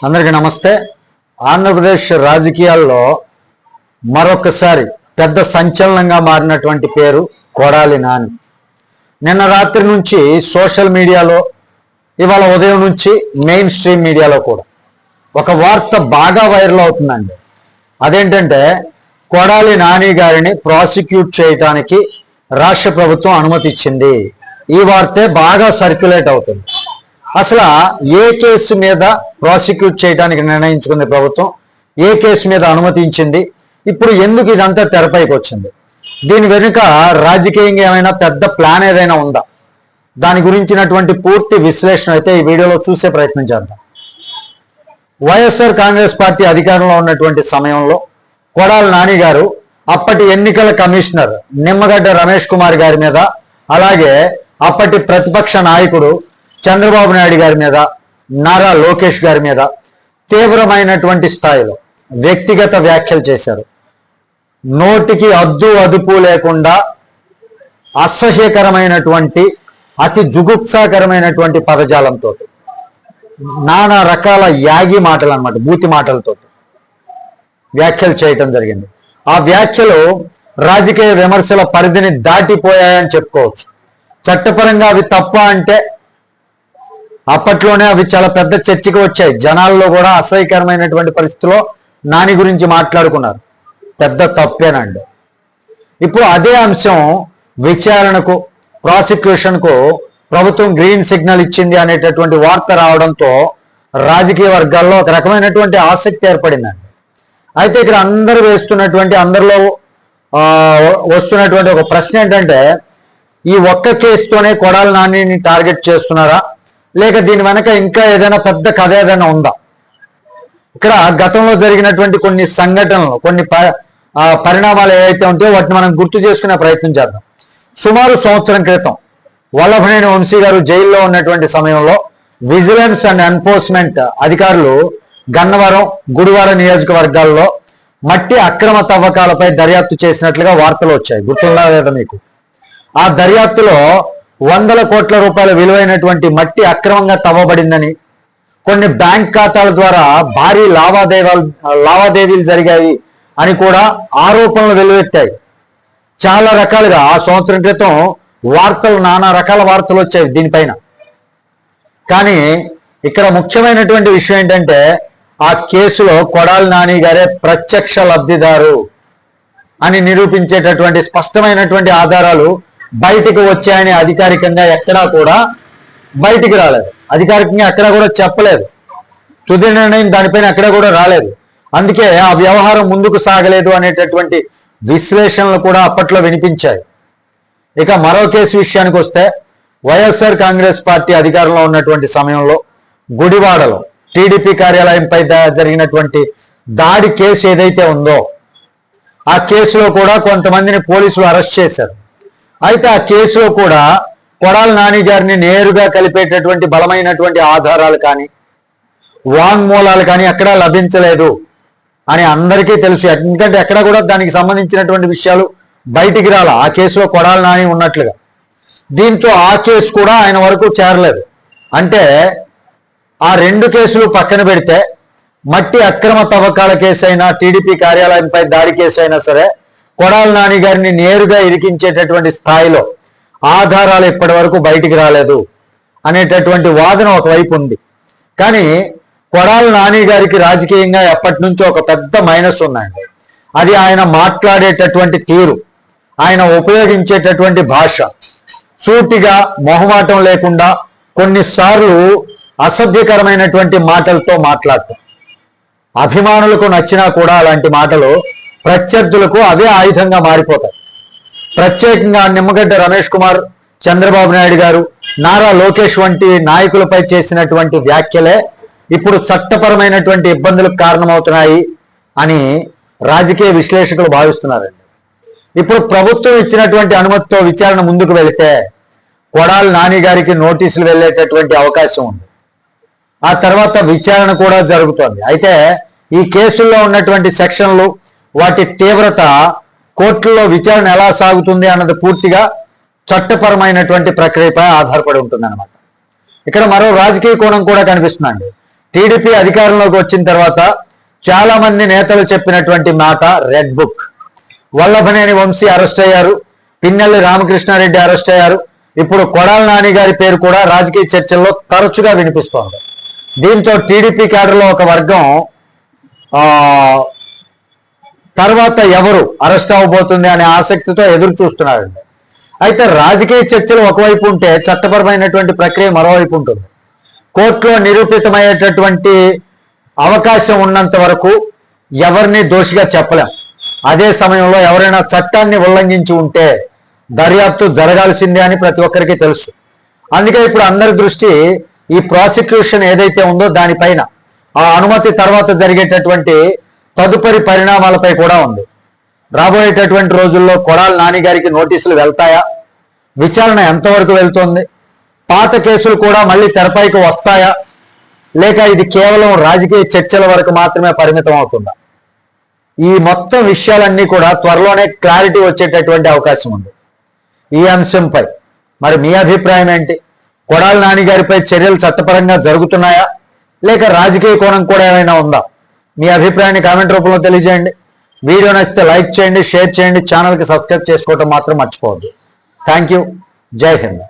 అందరికీ నమస్తే. ఆంధ్రప్రదేశ్ రాజకీయాల్లో మరొకసారి పెద్ద సంచలనంగా మారినటువంటి పేరు కొడాలి నాని. నిన్న రాత్రి నుంచి సోషల్ మీడియాలో, ఇవాళ ఉదయం నుంచి మెయిన్ స్ట్రీమ్ మీడియాలో కూడా ఒక వార్త బాగా వైరల్ అవుతుందండి. అదేంటంటే కొడాలి నాని గారిని ప్రాసిక్యూట్ చేయడానికి రాష్ట్ర ప్రభుత్వం అనుమతి ఇచ్చింది. ఈ వార్తే బాగా సర్క్యులేట్ అవుతుంది. అసలు ఏ కేసు మీద ప్రాసిక్యూట్ చేయడానికి నిర్ణయించుకుంది ప్రభుత్వం, ఏ కేసు మీద అనుమతించింది, ఇప్పుడు ఎందుకు ఇదంతా తెరపైకి వచ్చింది, దీని వెనుక రాజకీయంగా ఏమైనా పెద్ద ప్లాన్ ఏదైనా ఉందా, దాని గురించినటువంటి పూర్తి విశ్లేషణ అయితే ఈ వీడియోలో చూసే ప్రయత్నం చేద్దాం. వైఎస్ఆర్ కాంగ్రెస్ పార్టీ అధికారంలో ఉన్నటువంటి సమయంలో కొడాలి నాని గారు అప్పటి ఎన్నికల కమిషనర్ నిమ్మగడ్డ రమేష్ కుమార్ గారి మీద, అలాగే అప్పటి ప్రతిపక్ష నాయకుడు చంద్రబాబు నాయుడు గారి మీద, నారా లోకేష్ గారి మీద తీవ్రమైనటువంటి స్థాయిలో వ్యక్తిగత వ్యాఖ్యలు చేశారు. నోటికి అద్దు అదుపు లేకుండా అసహ్యకరమైనటువంటి, అతి జుగుప్సాకరమైనటువంటి పదజాలంతో, నానా రకాల యాగి మాటలు అన్నమాట, బూతి మాటలతో వ్యాఖ్యలు చేయటం జరిగింది. ఆ వ్యాఖ్యలు రాజకీయ విమర్శల పరిధిని దాటిపోయాయని చెప్పుకోవచ్చు. చట్టపరంగా అవి తప్ప అంటే అప్పట్లోనే అవి చాలా పెద్ద చర్చకి వచ్చాయి. జనాల్లో కూడా అసహ్యకరమైనటువంటి పరిస్థితిలో నాని గురించి మాట్లాడుకున్నారు. పెద్ద తప్పేనండి. ఇప్పుడు అదే అంశం విచారణకు, ప్రాసిక్యూషన్కు ప్రభుత్వం గ్రీన్ సిగ్నల్ ఇచ్చింది అనేటటువంటి వార్త రావడంతో రాజకీయ వర్గాల్లో ఒక రకమైనటువంటి ఆసక్తి ఏర్పడిందండి. అయితే ఇక్కడ అందరిలో వస్తున్నటువంటి ఒక ప్రశ్న ఏంటంటే, ఈ ఒక్క కేసుతోనే కొడాలి నానిని టార్గెట్ చేస్తున్నారా, లేక దీని వెనక ఇంకా ఏదైనా పెద్ద కథ ఏదైనా ఉందా? ఇక్కడ గతంలో జరిగినటువంటి కొన్ని సంఘటనలు, కొన్ని పరిణామాలు ఏవైతే ఉంటాయో వాటిని మనం గుర్తు చేసుకునే ప్రయత్నం చేద్దాం. సుమారు సంవత్సరం క్రితం వల్లభనేని వంశీ గారు జైల్లో ఉన్నటువంటి సమయంలో విజిలెన్స్ అండ్ ఎన్ఫోర్స్మెంట్ అధికారులు గన్నవరం, గుడివాడ నియోజకవర్గాల్లో మట్టి అక్రమ తవ్వకాలపై దర్యాప్తు చేసినట్లుగా వార్తలు వచ్చాయి. గుర్తుందా లేదా మీకు? ఆ దర్యాప్తులో 100 కోట్ల రూపాయల విలువైనటువంటి మట్టి అక్రమంగా తవ్వబడిందని, కొన్ని బ్యాంక్ ఖాతాల ద్వారా భారీ లావాదేవీలు జరిగాయి అని కూడా ఆరోపణలు వెల్లువెత్తాయి. చాలా రకాలుగా ఆ సంవత్సరం క్రితం నానా రకాల వార్తలు వచ్చాయి దీనిపైన. కానీ ఇక్కడ ముఖ్యమైనటువంటి విషయం ఏంటంటే, ఆ కేసులో కొడాలి నాని గారే ప్రత్యక్ష లబ్ధిదారు అని నిరూపించేటటువంటి స్పష్టమైనటువంటి ఆధారాలు బయటికి వచ్చాయని అధికారికంగా ఎక్కడా కూడా బయటికి రాలేదు. అధికారికంగా ఎక్కడా కూడా చెప్పలేదు. తుది నిర్ణయం దానిపైన ఎక్కడా కూడా రాలేదు. అందుకే ఆ వ్యవహారం ముందుకు సాగలేదు అనేటటువంటి విశ్లేషణలు కూడా అప్పట్లో వినిపించాయి. ఇక మరో కేసు విషయానికి వస్తే, వైఎస్ఆర్ కాంగ్రెస్ పార్టీ అధికారంలో ఉన్నటువంటి సమయంలో గుడివాడలో టీడీపీ కార్యాలయంపై జరిగినటువంటి దాడి కేసు ఏదైతే ఉందో, ఆ కేసులో కూడా కొంతమందిని పోలీసులు అరెస్ట్ చేశారు. అయితే ఆ కేసులో కూడా కొడాలి నాని గారిని నేరుగా కలిపేటటువంటి బలమైనటువంటి ఆధారాలు కానీ, వాంగ్మూలాలు కానీ ఎక్కడా లభించలేదు అని అందరికీ తెలుసు. ఎందుకంటే ఎక్కడ కూడా దానికి సంబంధించినటువంటి విషయాలు బయటికి రాల, ఆ కేసులో కొడాలి నాని ఉన్నట్లుగా. దీంతో ఆ కేసు కూడా ఆయన వరకు చేరలేదు. అంటే ఆ రెండు కేసులు పక్కన పెడితే, మట్టి అక్రమ తవ్వకాల కేసు అయినా, టీడీపీ కార్యాలయంపై దాడి కేసు అయినా సరే, కొడాలి నాని గారిని నేరుగా ఇరికించేటటువంటి స్థాయిలో ఆధారాలు ఇప్పటి వరకు బయటికి రాలేదు అనేటటువంటి వాదన ఒకవైపు ఉంది. కానీ కొడాలి నాని గారికి రాజకీయంగా ఎప్పటి నుంచో ఒక పెద్ద మైనస్ ఉందండి. అది ఆయన మాట్లాడేటటువంటి తీరు, ఆయన ఉపయోగించేటటువంటి భాష. సూటిగా, మొహమాటం లేకుండా, కొన్నిసార్లు అసభ్యకరమైనటువంటి మాటలతో మాట్లాడటం. అభిమానులకు నచ్చినా కూడా అలాంటి మాటలు ప్రత్యర్థులకు అవే ఆయుధంగా మారిపోతాయి. ప్రత్యేకంగా నిమ్మగడ్డ రమేష్ కుమార్, చంద్రబాబు నాయుడు గారు, నారా లోకేష్ వంటి నాయకులపై చేసినటువంటి వ్యాఖ్యలే ఇప్పుడు చట్టపరమైనటువంటి ఇబ్బందులకు కారణమవుతున్నాయి అని రాజకీయ విశ్లేషకులు భావిస్తున్నారండి. ఇప్పుడు ప్రభుత్వం ఇచ్చినటువంటి అనుమతితో విచారణ ముందుకు వెళితే కొడాలి నాని గారికి నోటీసులు వెళ్ళేటటువంటి అవకాశం ఉంది. ఆ తర్వాత విచారణ కూడా జరుగుతోంది. అయితే ఈ కేసుల్లో ఉన్నటువంటి సెక్షన్లు, వాటి తీవ్రత, కోర్టుల్లో విచారణ ఎలా సాగుతుంది అన్నది పూర్తిగా చట్టపరమైనటువంటి ప్రక్రియపై ఆధారపడి ఉంటుందన్నమాట. ఇక్కడ మరో రాజకీయ కోణం కూడా కనిపిస్తుందండి. టీడీపీ అధికారంలోకి వచ్చిన తర్వాత చాలా మంది నేతలు చెప్పినటువంటి మాట red book. Vallabhaneni Vamsi arrest అయ్యారు, పిన్నెల్లి రామకృష్ణారెడ్డి అరెస్ట్ అయ్యారు, ఇప్పుడు కొడాల నాని గారి పేరు కూడా రాజకీయ చర్చల్లో తరచుగా వినిపిస్తోంది. దీంతో టీడీపీ క్యాడర్లో ఒక వర్గం తర్వాత ఎవరు అరెస్ట్ అవ్వబోతుంది అనే ఆసక్తితో ఎదురు చూస్తున్నారండి. అయితే రాజకీయ చర్చలు ఒకవైపు ఉంటే చట్టపరమైనటువంటి ప్రక్రియ మరోవైపు ఉంటుంది. కోర్టులో నిరూపితమయ్యేటటువంటి అవకాశం ఉన్నంత వరకు ఎవరిని దోషిగా చెప్పలేం. అదే సమయంలో ఎవరైనా చట్టాన్ని ఉల్లంఘించి ఉంటే దర్యాప్తు జరగాల్సిందే అని ప్రతి ఒక్కరికి తెలుసు. అందుకే ఇప్పుడు అందరి దృష్టి ఈ ప్రాసిక్యూషన్ ఏదైతే ఉందో దానిపైన, ఆ అనుమతి తర్వాత జరిగేటటువంటి తదుపరి పరిణామాలపై కూడా ఉంది. రాబోయేటటువంటి రోజుల్లో కొడాల నాని గారికి నోటీసులు వెళ్తాయా, విచారణ ఎంతవరకు వెళ్తుంది, పాత కేసులు కూడా మళ్ళీ తెరపైకి వస్తాయా, లేక ఇది కేవలం రాజకీయ చర్చల వరకు మాత్రమే పరిమితం అవుతుందా? ఈ మొత్తం విషయాలన్నీ కూడా త్వరలోనే క్లారిటీ వచ్చేటటువంటి అవకాశం ఉంది. ఈ అంశంపై మరి మీ అభిప్రాయం ఏంటి? కొడాల నాని గారిపై చర్యలు చట్టపరంగా జరుగుతున్నాయా, లేక రాజకీయ కోణం కూడా ఏమైనా ఉందా? మీ అభిప్రాయాన్ని కామెంట్ రూపంలో తెలియజేయండి. వీడియో నచ్చితే లైక్ చేయండి, షేర్ చేయండి, ఛానల్కి సబ్స్క్రైబ్ చేసుకోవడం మాత్రం మర్చిపోవద్దు. Thank you. జై హింద్.